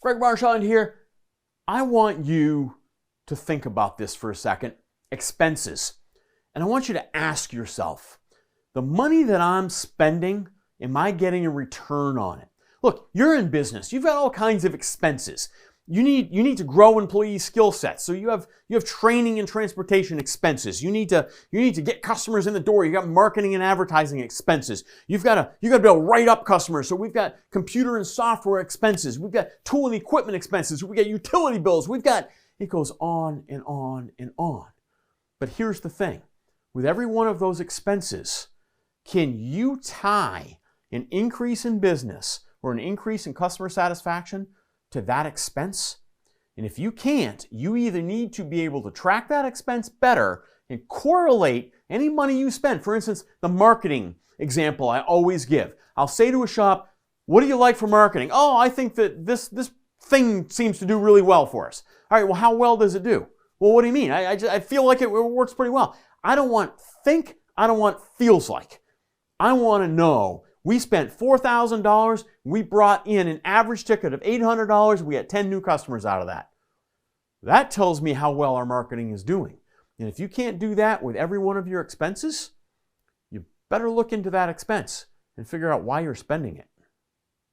Greg Marshall here. I want you to think about this for a second. Expenses. And I want you to ask yourself, the money that I'm spending, am I getting a return on it? Look, you're in business. You've got all kinds of expenses. You need to grow employee skill sets. So you have training and transportation expenses. You need to get customers in the door. You got marketing and advertising expenses. You've got to be able to write up customers. So we've got computer and software expenses. We've got tool and equipment expenses. We've got utility bills. It goes on and on and on. But here's the thing. With every one of those expenses, can you tie an increase in business or an increase in customer satisfaction to that expense? And if you can't, you either need to be able to track that expense better and correlate any money you spend. For instance, the marketing example I always give. I'll say to a shop, what do you like for marketing? Oh, I think that this thing seems to do really well for us. All right, well, how well does it do? Well, what do you mean? I feel like it works pretty well. I don't want think, I don't want feels like. I want to know we spent $4,000. We brought in an average ticket of $800. We had 10 new customers out of that. That tells me how well our marketing is doing. And if you can't do that with every one of your expenses, you better look into that expense and figure out why you're spending it.